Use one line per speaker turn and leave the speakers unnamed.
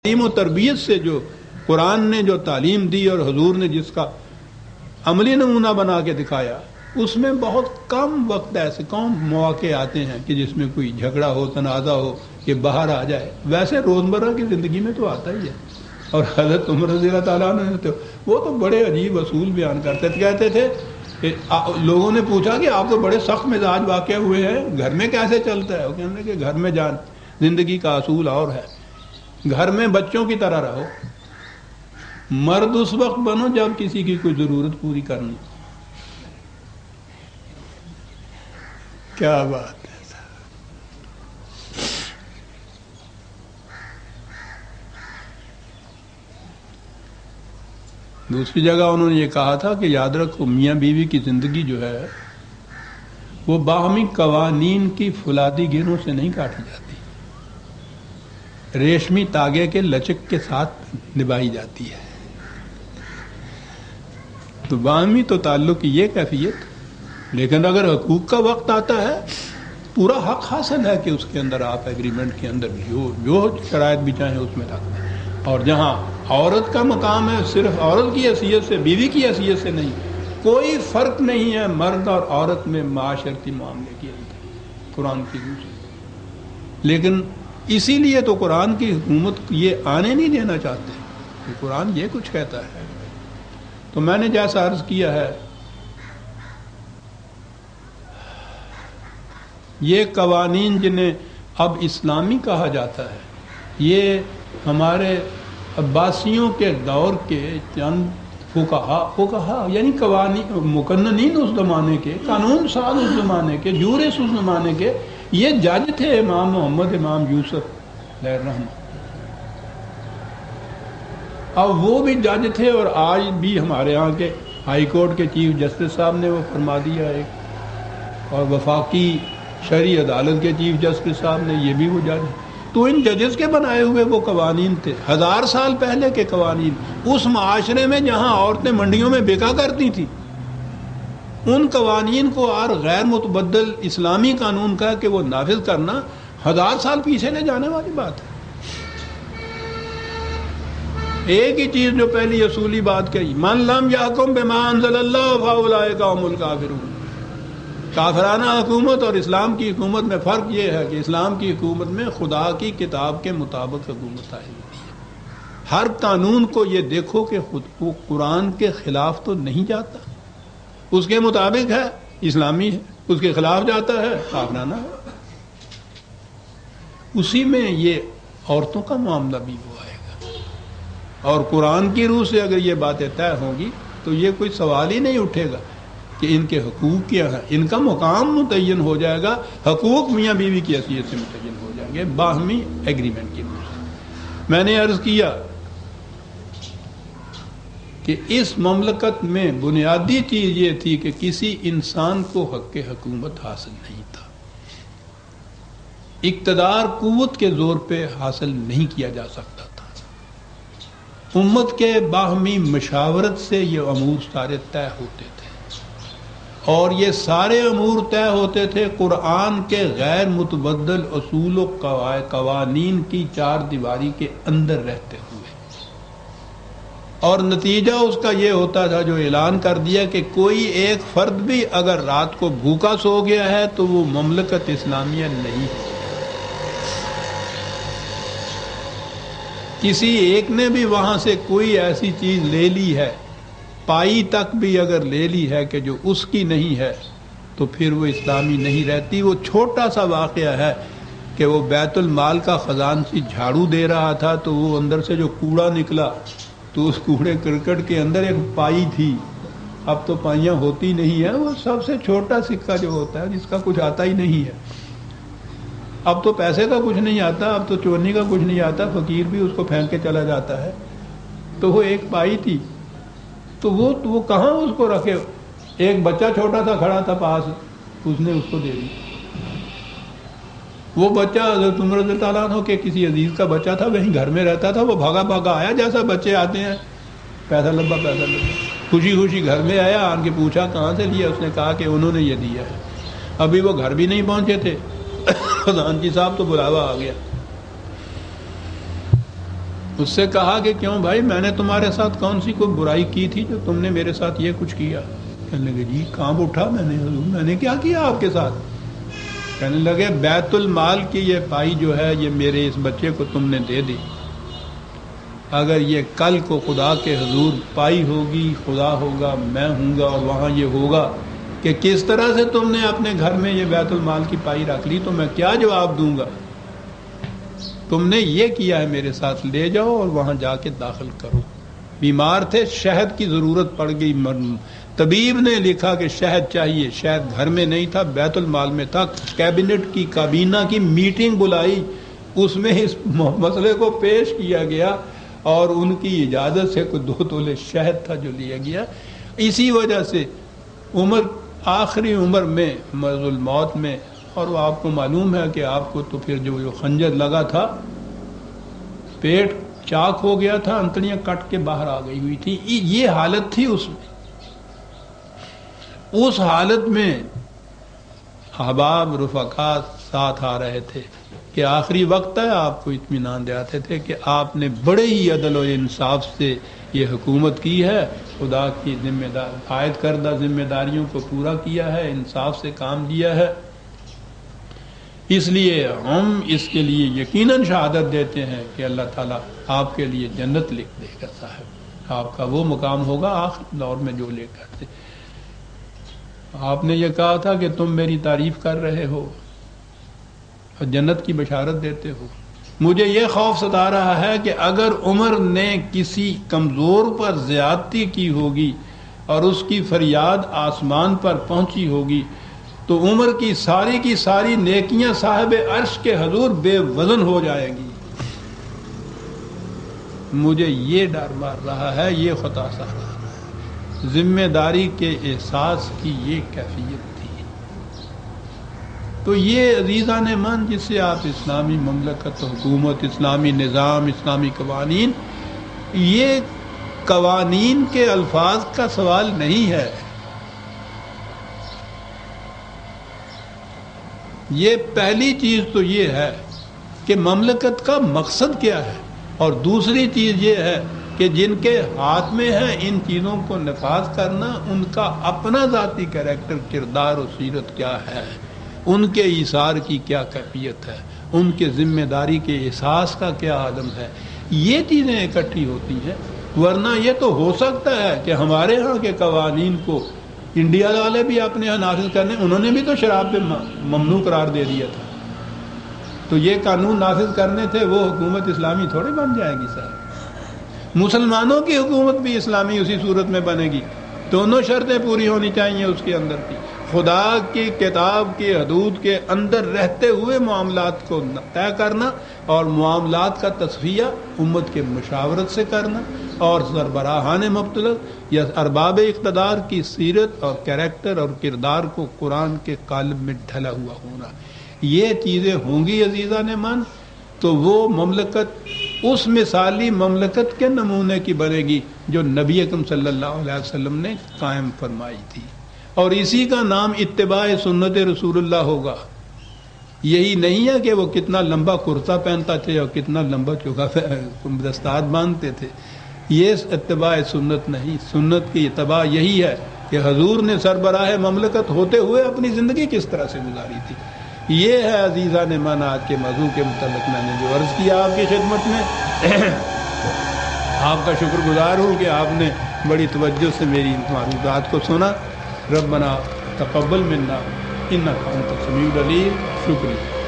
تعلیم و تربیت سے جو قرآن نے جو تعلیم دی اور حضور نے جس کا عملی نمونہ بنا کے دکھایا، اس میں بہت کم وقت ایسے کم مواقع آتے ہیں کہ جس میں کوئی جھگڑا ہو، تنازع ہو، کہ باہر آ جائے۔ ویسے روزمرہ کی زندگی میں تو آتا ہی ہے۔ اور حضرت عمر رضی اللہ تعالیٰ عنہ نے وہ تو بڑے عجیب اصول بیان کرتے تھے، کہتے تھے کہ لوگوں نے پوچھا کہ آپ تو بڑے سخت مزاج واقع ہوئے ہیں، گھر میں کیسے چلتا ہے؟ وہ کہنے کہ گھر میں جان زندگی کا اصول اور ہے، گھر میں بچوں کی طرح رہو، مرد اس وقت بنو جب کسی کی کوئی ضرورت پوری کرنی۔ کیا بات ہے۔ دوسری جگہ انہوں نے یہ کہا تھا کہ یاد رکھو میاں بیوی کی زندگی جو ہے وہ باہمی قوانین کی فولادی گیروں سے نہیں کاٹی جاتی، ریشمی تاگے کے لچک کے ساتھ نبھائی جاتی ہے۔ تو باہمی تو تعلق کی یہ کیفیت، لیکن اگر حقوق کا وقت آتا ہے پورا حق حاصل ہے کہ اس کے اندر آپ ایگریمنٹ کے اندر جو شرائط بھی چاہیں اس میں رکھ دیں۔ اور جہاں عورت کا مقام ہے صرف عورت کی حیثیت سے، بیوی کی حیثیت سے نہیں، کوئی فرق نہیں ہے مرد اور عورت میں معاشرتی معاملے کے اندر قرآن کی روح سے۔ لیکن اسی لیے تو قرآن کی حکومت یہ آنے نہیں دینا چاہتے کہ قرآن یہ کچھ کہتا ہے۔ تو میں نے جیسا عرض کیا ہے، یہ قوانین جنہیں اب اسلامی کہا جاتا ہے، یہ ہمارے عباسیوں کے دور کے چند فقہا یعنی قوانین مقننین اس زمانے کے، قانون ساز اس زمانے کے، جورس اس زمانے کے، یہ جج تھے امام محمد، امام یوسف علیہ الرحمہ۔ اب وہ بھی جج تھے، اور آج بھی ہمارے ہاں کے ہائی کورٹ کے چیف جسٹس صاحب نے وہ فرما دیا ایک، اور وفاقی شرعی عدالت کے چیف جسٹس صاحب نے، یہ بھی وہ جج ہیں۔ تو ان ججز کے بنائے ہوئے وہ قوانین تھے، 1000 سال پہلے کے قوانین، اس معاشرے میں جہاں عورتیں منڈیوں میں بیکا کرتی تھیں، ان قوانین کو اور غیر متبدل اسلامی قانون کا کہ وہ نافذ کرنا 1000 سال پیچھے لے جانے والی بات ہے۔ ایک ہی چیز جو پہلی اصولی بات کہی، من لم یحکم بما انزل اللہ فاولئک هم الکافرون۔ کافرانہ حکومت اور اسلام کی حکومت میں فرق یہ ہے کہ اسلام کی حکومت میں خدا کی کتاب کے مطابق حکومت آئی ہوتی ہے۔ ہر قانون کو یہ دیکھو کہ خود وہ قرآن کے خلاف تو نہیں جاتا، اس کے مطابق ہے، اسلامی ہے، اس کے خلاف جاتا ہے، کافرانہ ہے۔ اسی میں یہ عورتوں کا معاملہ بھی وہ آئے گا، اور قرآن کی روح سے اگر یہ باتیں طے ہوں گی تو یہ کوئی سوال ہی نہیں اٹھے گا کہ ان کے حقوق کیا ہیں، ان کا مقام متعین ہو جائے گا، حقوق میاں بیوی کی حیثیت سے متعین ہو جائیں گے باہمی ایگریمنٹ کی روح سے۔ میں نے عرض کیا کہ اس مملکت میں بنیادی چیز یہ تھی کہ کسی انسان کو حق حکومت حاصل نہیں تھا، اقتدار قوت کے زور پہ حاصل نہیں کیا جا سکتا تھا، امت کے باہمی مشاورت سے یہ امور سارے طے ہوتے تھے، اور یہ سارے امور طے ہوتے تھے قرآن کے غیر متبدل اصول و قوانین کی چار دیواری کے اندر رہتے ہوئے۔ اور نتیجہ اس کا یہ ہوتا تھا جو اعلان کر دیا کہ کوئی ایک فرد بھی اگر رات کو بھوکا سو گیا ہے تو وہ مملکت اسلامیہ نہیں ہے۔ کسی ایک نے بھی وہاں سے کوئی ایسی چیز لے لی ہے، پائی تک بھی اگر لے لی ہے کہ جو اس کی نہیں ہے، تو پھر وہ اسلامی نہیں رہتی۔ وہ چھوٹا سا واقعہ ہے کہ وہ بیت المال کا خزانچی جھاڑو دے رہا تھا تو وہ اندر سے جو کوڑا نکلا تو اس کوڑے کرکٹ کے اندر ایک پائی تھی۔ اب تو پائیاں ہوتی نہیں ہیں، وہ سب سے چھوٹا سکہ جو ہوتا ہے جس کا کچھ آتا ہی نہیں ہے۔ اب تو پیسے کا کچھ نہیں آتا، اب تو چورنی کا کچھ نہیں آتا، فقیر بھی اس کو پھینک کے چلا جاتا ہے۔ تو وہ ایک پائی تھی، تو وہ کہاں اس کو رکھے؟ ایک بچہ چھوٹا سا کھڑا تھا پاس، اس نے اس کو دے دی۔ وہ بچہ حضرت عمر رضی اللہ عنہ کے کسی عزیز کا بچہ تھا، وہیں گھر میں رہتا تھا، وہ بھاگا بھاگا آیا جیسا بچے آتے ہیں، پیسہ لبا پیسہ لبا، خوشی خوشی گھر میں آیا، آن کے پوچھا کہاں سے لیا، اس نے کہا کہ انہوں نے یہ دیا ہے۔ ابھی وہ گھر بھی نہیں پہنچے تھے، خزانچی صاحب تو بلاوا آ گیا۔ اس سے کہا کہ کیوں بھائی، میں نے تمہارے ساتھ کون سی کوئی برائی کی تھی جو تم نے میرے ساتھ یہ کچھ کیا؟ کہنے لگے جی کانپ اٹھا، میں نے کیا کیا آپ کے ساتھ؟ کہنے لگے بیت المال کی یہ پائی جو ہے یہ میرے اس بچے کو تم نے دے دی، اگر یہ کل کو خدا کے حضور پائی ہوگی، خدا ہوگا، میں ہوں گا، اور وہاں یہ ہوگا کہ کس طرح سے تم نے اپنے گھر میں یہ بیت المال کی پائی رکھ لی، تو میں کیا جواب دوں گا؟ تم نے یہ کیا ہے میرے ساتھ، لے جاؤ اور وہاں جا کے داخل کرو۔ بیمار تھے، شہد کی ضرورت پڑ گئی، طبیب نے لکھا کہ شہد چاہیے، شہد گھر میں نہیں تھا، بیت المال میں تھا، کیبنٹ کی کابینہ کی میٹنگ بلائی، اس میں اس مسئلے کو پیش کیا گیا اور ان کی اجازت سے کوئی 2 تولے شہد تھا جو لیا گیا۔ اسی وجہ سے عمر آخری عمر میں مرض الموت میں، اور وہ آپ کو معلوم ہے کہ آپ کو تو پھر جو خنجر لگا تھا، پیٹ چاک ہو گیا تھا، انتڑیاں کٹ کے باہر آ گئی ہوئی تھی، یہ حالت تھی اس میں۔ اس حالت میں احباب رفقا ساتھ آ رہے تھے کہ آخری وقت ہے، آپ کو اطمینان دلاتے تھے کہ آپ نے بڑے ہی عدل و انصاف سے یہ حکومت کی ہے، خدا کی عائد کردہ ذمہ داریوں کو پورا کیا ہے، انصاف سے کام لیا ہے، اس لیے ہم اس کے لیے یقیناً شہادت دیتے ہیں کہ اللہ تعالیٰ آپ کے لیے جنت لکھ دے گا صاحب، آپ کا وہ مقام ہوگا آخر دور میں جو لے کر تھے۔ آپ نے یہ کہا تھا کہ تم میری تعریف کر رہے ہو اور جنت کی بشارت دیتے ہو، مجھے یہ خوف ستا رہا ہے کہ اگر عمر نے کسی کمزور پر زیادتی کی ہوگی اور اس کی فریاد آسمان پر پہنچی ہوگی تو عمر کی ساری نیکیاں صاحب عرش کے حضور بے وزن ہو جائے گی۔ مجھے یہ ڈر مار رہا ہے، یہ خطا سا رہا ہے، ذمہ داری کے احساس کی یہ کیفیت تھی۔ تو یہ عزیزان من جس سے آپ اسلامی مملکت، حکومت، اسلامی نظام، اسلامی قوانین، یہ قوانین کے الفاظ کا سوال نہیں ہے، یہ پہلی چیز تو یہ ہے کہ مملکت کا مقصد کیا ہے، اور دوسری چیز یہ ہے کہ جن کے ہاتھ میں ہے ان چیزوں کو نفاذ کرنا، ان کا اپنا ذاتی کریکٹر، کردار و سیرت کیا ہے، ان کے ایثار کی کیا کیفیت ہے، ان کے ذمہ داری کے احساس کا کیا عالم ہے، یہ چیزیں اکٹھی ہوتی ہیں۔ ورنہ یہ تو ہو سکتا ہے کہ ہمارے ہاں کے قوانین کو انڈیا والے بھی اپنے یہاں نافذ کرنے، انہوں نے بھی تو شراب پہ ممنوع قرار دے دیا تھا، تو یہ قانون نافذ کرنے تھے، وہ حکومت اسلامی تھوڑی بن جائے گی صاحب۔ مسلمانوں کی حکومت بھی اسلامی اسی صورت میں بنے گی، دونوں شرطیں پوری ہونی چاہیے اس کے اندر کی، خدا کی کتاب کی حدود کے اندر رہتے ہوئے معاملات کو طے کرنا، اور معاملات کا تصفیہ امت کے مشاورت سے کرنا، اور سربراہان مبتلغ یا ارباب اقتدار کی سیرت اور کریکٹر اور کردار کو قرآن کے قالب میں ڈھلا ہوا ہونا، یہ چیزیں ہوں گی عزیزان من، تو وہ مملکت اس مثالی مملکت کے نمونے کی بنے گی جو نبی اکرم صلی اللہ علیہ وسلم نے قائم فرمائی تھی، اور اسی کا نام اتباع سنت رسول اللہ ہوگا۔ یہی نہیں ہے کہ وہ کتنا لمبا کرتا پہنتا تھے اور کتنا لمبا چوکا دستار باندھتے تھے، یہ اتباع سنت نہیں، سنت کی اتباع یہی ہے کہ حضور نے سربراہ مملکت ہوتے ہوئے اپنی زندگی کس طرح سے گزاری تھی۔ یہ ہے عزیزان من آج کے موضوع کے متعلق میں نے جو عرض کیا آپ کی خدمت میں۔ آپ کا شکر گزار ہوں کہ آپ نے بڑی توجہ سے میری معروضات کو سنا۔ ربنا تقبل منا انک انت السمیع العلیم۔ شکریہ۔